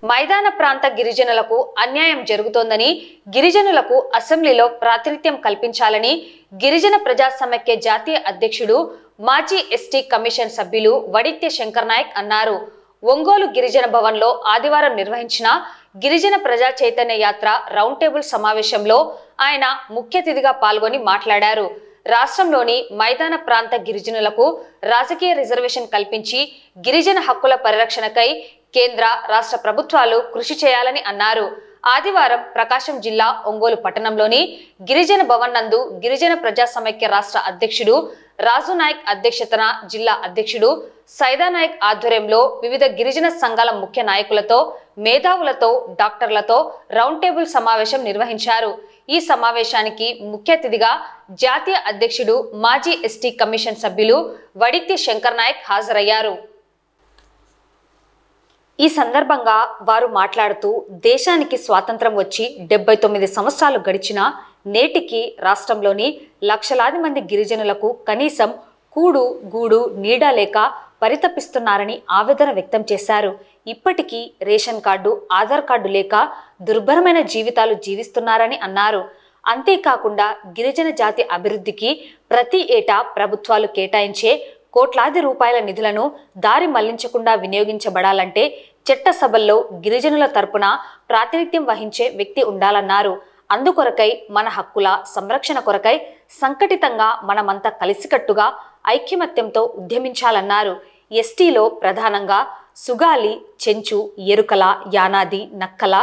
మైదాన ప్రాంత గిరిజనులకు అన్యాయం జరుగుతోందని, గిరిజనులకు అసెంబ్లీలో ప్రాతినిధ్యం కల్పించాలని గిరిజన ప్రజా సమైక్య జాతీయ అధ్యక్షుడు, మాజీ ఎస్టీ కమిషన్ సభ్యులు వడిత్య శంకర్ నాయక్ అన్నారు. ఒంగోలు గిరిజన భవన్లో ఆదివారం నిర్వహించిన గిరిజన ప్రజా చైతన్య యాత్ర రౌండ్ టేబుల్ సమావేశంలో ఆయన ముఖ్య అతిథిగా పాల్గొని మాట్లాడారు. రాష్ట్రంలోని మైదాన ప్రాంత గిరిజనులకు రాజకీయ రిజర్వేషన్ కల్పించి గిరిజన హక్కుల పరిరక్షణకై కేంద్ర, రాష్ట్ర ప్రభుత్వాలు కృషి చేయాలని అన్నారు. ఆదివారం ప్రకాశం జిల్లా ఒంగోలు పట్టణంలోని గిరిజన భవన్ నందు గిరిజన ప్రజా సమైక్య రాష్ట్ర అధ్యక్షుడు రాజు నాయక్ అధ్యక్షతన జిల్లా అధ్యక్షుడు సైదా నాయక్ ఆధ్వర్యంలో వివిధ గిరిజన సంఘాల ముఖ్య నాయకులతో, మేధావులతో, డాక్టర్లతో రౌండ్ టేబుల్ సమావేశం నిర్వహించారు. ఈ సమావేశానికి ముఖ్య అతిథిగా జాతీయ అధ్యక్షుడు, మాజీ ఎస్టీ కమిషన్ సభ్యులు వడిత్య శంకర్ నాయక్ హాజరయ్యారు. ఈ సందర్భంగా వారు మాట్లాడుతూ, దేశానికి స్వాతంత్రం వచ్చి 79 సంవత్సరాలు గడిచినా నేటికి రాష్ట్రంలోని లక్షలాది మంది గిరిజనులకు కనీసం కూడు, గూడు, నీడ లేక పరితపిస్తున్నారని ఆవేదన వ్యక్తం చేశారు. ఇప్పటికీ రేషన్ కార్డు, ఆధార్ కార్డు లేక దుర్భరమైన జీవితాలు జీవిస్తున్నారని అన్నారు. అంతేకాకుండా గిరిజన జాతి అభివృద్ధికి ప్రతి ఏటా ప్రభుత్వాలు కేటాయించే కోట్లాది రూపాయల నిధులను దారి మళ్లించకుండా వినియోగించబడాలంటే చట్టసభల్లో గిరిజనుల తరపున ప్రాతినిధ్యం వహించే వ్యక్తి ఉండాలన్నారు. అందుకొరకై మన హక్కుల సంరక్షణ కొరకై సంఘటితంగా మనమంతా కలిసికట్టుగా ఐక్యమత్యంతో ఉద్యమించాలన్నారు. ఎస్టీలో ప్రధానంగా సుగాలి, చెంచు, ఎరుకల, యానాది, నక్కల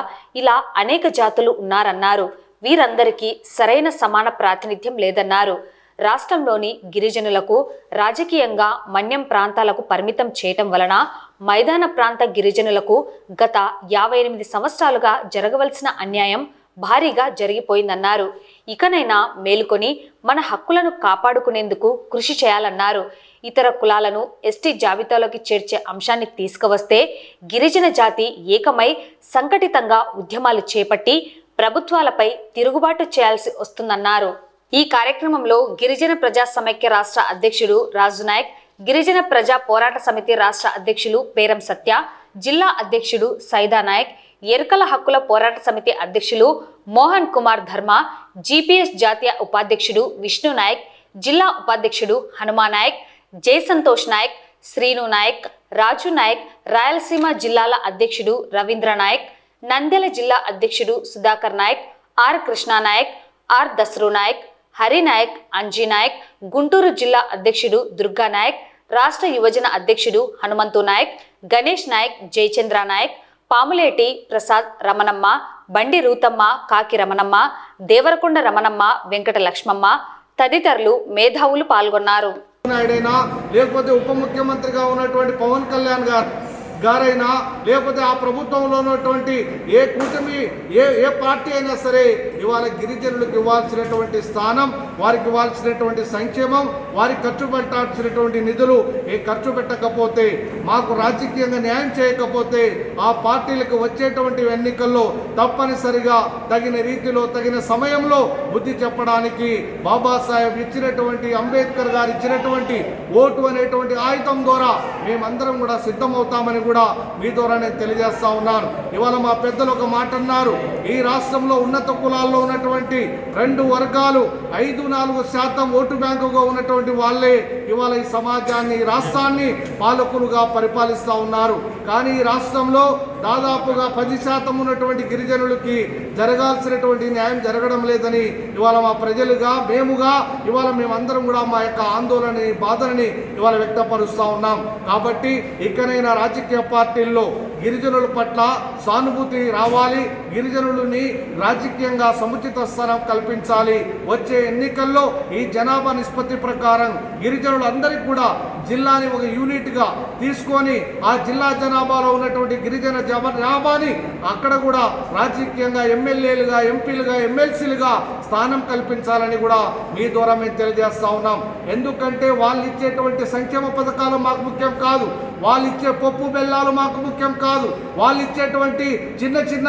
ఇలా అనేక జాతులు ఉన్నారన్నారు. వీరందరికీ సరైన సమాన ప్రాతినిధ్యం లేదన్నారు. రాష్ట్రంలోని గిరిజనులకు రాజకీయంగా మన్యం ప్రాంతాలకు పరిమితం చేయటం వలన మైదాన ప్రాంత గిరిజనులకు గత 58 సంవత్సరాలుగా జరగవలసిన అన్యాయం భారీగా జరిగిపోయిందన్నారు. ఇకనైనా మేలుకొని మన హక్కులను కాపాడుకునేందుకు కృషి చేయాలన్నారు. ఇతర కులాలను ఎస్టీ జాబితాలోకి చేర్చే అంశాన్ని తీసుకువస్తే గిరిజన జాతి ఏకమై సంఘటితంగా ఉద్యమాలు చేపట్టి ప్రభుత్వాలపై తిరుగుబాటు చేయాల్సి వస్తుందన్నారు. ఈ కార్యక్రమంలో గిరిజన ప్రజా సమైక్య రాష్ట్ర అధ్యక్షుడు రాజు నాయక్, గిరిజన ప్రజా పోరాట సమితి రాష్ట్ర అధ్యక్షులు పేరం సత్య, జిల్లా అధ్యక్షుడు సైదా నాయక్, ఎరుకల హక్కుల పోరాట సమితి అధ్యక్షులు మోహన్ కుమార్ ధర్మ, జిపిఎస్ జాతీయ ఉపాధ్యక్షుడు విష్ణు నాయక్, జిల్లా ఉపాధ్యక్షుడు హనుమా నాయక్, జై సంతోష్ నాయక్, శ్రీను నాయక్, రాజు నాయక్, రాయలసీమ జిల్లాల అధ్యక్షుడు రవీంద్ర నాయక్, నంద్యాల జిల్లా అధ్యక్షుడు సుధాకర్ నాయక్, ఆర్ కృష్ణా నాయక్, ఆర్ దసరు నాయక్, హరి నాయక్, అంజీ నాయక్, గుంటూరు జిల్లా అధ్యక్షుడు దుర్గా నాయక్, రాష్ట్ర యువజన అధ్యక్షుడు హనుమంతు నాయక్, గణేష్ నాయక్, జయచంద్ర నాయక్, పాములేటి ప్రసాద్, రమణమ్మ, బండి రూతమ్మ, కాకి రమణమ్మ, దేవరకొండ రమణమ్మ, వెంకట లక్ష్మమ్మ తదితరులు మేధావులు పాల్గొన్నారు. లేకపోతే ఉప ముఖ్యమంత్రిగా ఉన్నటువంటి పవన్ కళ్యాణ్ గారైనా, లేకపోతే ఆ ప్రభుత్వంలో ఉన్నటువంటి ఏ కూటమి ఏ పార్టీ అయినా సరే ఇవాళ గిరిజనులకు ఇవ్వాల్సినటువంటి స్థానం, వారికి ఇవ్వాల్సినటువంటి సంక్షేమం, వారికి ఖర్చు పెట్టాల్సినటువంటి నిధులు ఖర్చు పెట్టకపోతే, మాకు రాజకీయంగా న్యాయం చేయకపోతే ఆ పార్టీలకు వచ్చేటువంటి ఎన్నికల్లో తప్పనిసరిగా తగిన రీతిలో తగిన సమయంలో బుద్ధి చెప్పడానికి బాబాసాహెబ్ ఇచ్చినటువంటి, అంబేద్కర్ గారు ఇచ్చినటువంటి ఓటు అనేటువంటి ఆయుధం ద్వారా మేమందరం కూడా సిద్ధమవుతామని కూడా మీ ద్వారా నేను తెలియజేస్తా ఉన్నాను. ఇవాళ మా పెద్దలు ఒక మాట అన్నారు, ఈ రాష్ట్రంలో ఉన్నత కులాల్లో ఉన్నటువంటి 2 వర్గాలు 5-4% ఓటు బ్యాంకుగా ఉన్నటువంటి వాళ్ళే ఇవాళ ఈ సమాజాన్ని, ఈ రాష్ట్రాన్ని పాలకులుగా పరిపాలిస్తూ ఉన్నారు. కానీ ఈ రాష్ట్రంలో దాదాపుగా 10% ఉన్నటువంటి గిరిజనులకి జరగాల్సినటువంటి న్యాయం జరగడం లేదని ఇవాళ మా ప్రజలుగా ఇవాళ మేమందరం కూడా మా యొక్క ఆందోళనని, బాధలని ఇవాళ వ్యక్తపరుస్తూ ఉన్నాం. కాబట్టి ఇకనైనా రాజకీయ పార్టీల్లో గిరిజనుల పట్ల సానుభూతి రావాలి, గిరిజనులని రాజకీయంగా సముచిత స్థానం కల్పించాలి. వచ్చే ఎన్నికల్లో ఈ జనాభా నిష్పత్తి ప్రకారం గిరిజనులందరికీ కూడా జిల్లాని ఒక యూనిట్గా తీసుకొని ఆ జిల్లా జనాభాలో ఉన్నటువంటి గిరిజన జనాభాని అక్కడ కూడా రాజకీయంగా ఎమ్మెల్యేలుగా, ఎంపీలుగా, ఎమ్మెల్సీలుగా స్థానం కల్పించాలని కూడా మీ ద్వారా మేము తెలియజేస్తా ఉన్నాం. ఎందుకంటే వాళ్ళు ఇచ్చేటువంటి సంక్షేమ పథకాలు మాకు ముఖ్యం కాదు, వాళ్ళు ఇచ్చే పప్పు బెల్లాలు మాకు ముఖ్యం కాదు, వాళ్ళు ఇచ్చేటువంటి చిన్న చిన్న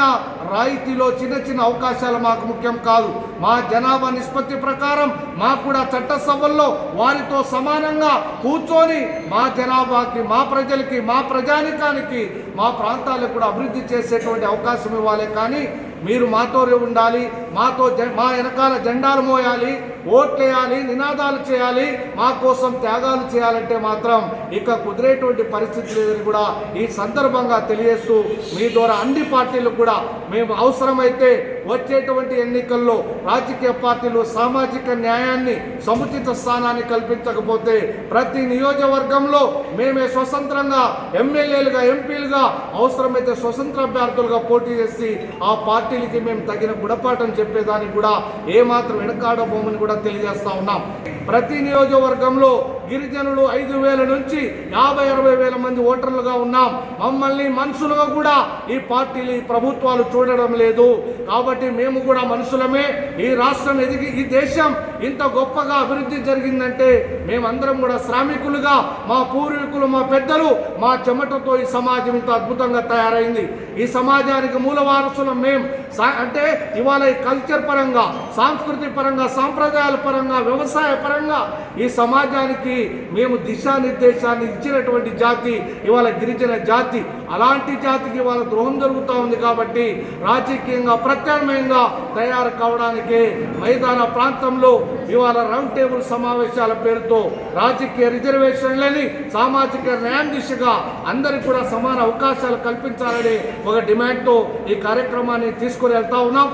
రాయితీలో చిన్న చిన్న అవకాశాలు మాకు ముఖ్యం కాదు. మా జనాభా నిష్పత్తి ప్రకారం మాకు కూడా చట్టసభల్లో వారితో సమానంగా కూర్చొని మా జనాభాకి, మా ప్రజలకి, మా ప్రజానికానికి, మా ప్రాంతాలకు కూడా అభివృద్ధి చేసేటువంటి అవకాశం ఇవ్వాలి. కానీ మీరు మాతోనే ఉండాలి, మా వెనకాల జెండాలు మోయాలి, ఓట్లేయాలి, నినాదాలు చేయాలి, మా కోసం త్యాగాలు చేయాలంటే మాత్రం ఇక కుదిరేటువంటి పరిస్థితి లేదని కూడా ఈ సందర్భంగా తెలియజేస్తూ మీ ద్వారా అన్ని పార్టీలకు కూడా మేము అవసరమైతే వచ్చేటువంటి ఎన్నికల్లో రాజకీయ పార్టీలు సామాజిక న్యాయాన్ని, సముచిత స్థానాన్ని కల్పించకపోతే ప్రతి నియోజకవర్గంలో మేమే స్వతంత్రంగా ఎమ్మెల్యేలుగా, ఎంపీలుగా, అవసరమైతే స్వతంత్ర అభ్యర్థులుగా పోటీ చేసి ఆ పార్టీలకి మేము తగిన గుణపాఠం చెప్పేదానికి కూడా ఏమాత్రం వెనకాడబోమని కూడా తెలియజేస్తా ఉన్నాం. ప్రతి నియోజకవర్గంలో గిరిజనులు 5,000 నుంచి 50-60,000 మంది ఓటర్లుగా ఉన్నాం. మమ్మల్ని మనుషులుగా కూడా ఈ పార్టీలు, ఈ ప్రభుత్వాలు చూడడం లేదు. కాబట్టి మేము కూడా మనుషులమే. ఈ రాష్ట్రం ఎదిగి, ఈ దేశం ఇంత గొప్పగా అభివృద్ధి జరిగిందంటే మేమందరం కూడా శ్రామికులుగా, మా పూర్వీకులు, మా పెద్దలు, మా చెమటతో ఈ సమాజం ఇంత అద్భుతంగా తయారైంది. ఈ సమాజానికి మూల వారసులం మేము. అంటే ఇవాళ ఈ కల్చర్ పరంగా, సాంస్కృతిక పరంగా, సాంప్రదాయాల పరంగా, వ్యవసాయ పరంగా ఈ సమాజానికి మేము దిశానిర్దేశాన్ని ఇచ్చినటువంటి జాతి ఇవాళ గిరిజన జాతి. అలాంటి జాతికి ఇవాళ ద్రోహం జరుగుతూ ఉంది. కాబట్టి రాజకీయంగా ప్రత్యామ్నాయంగా తయారు కావడానికే మైదాన ప్రాంతంలో ఇవాళ రౌండ్ టేబుల్ సమావేశాల పేరుతో రాజకీయ రిజర్వేషన్లని సామాజిక న్యాయం దిశగా అందరికీ కూడా సమాన అవకాశాలు కల్పించాలని ఒక డిమాండ్తో ఈ కార్యక్రమాన్ని తీసుకుని వెళ్తా ఉన్నాం.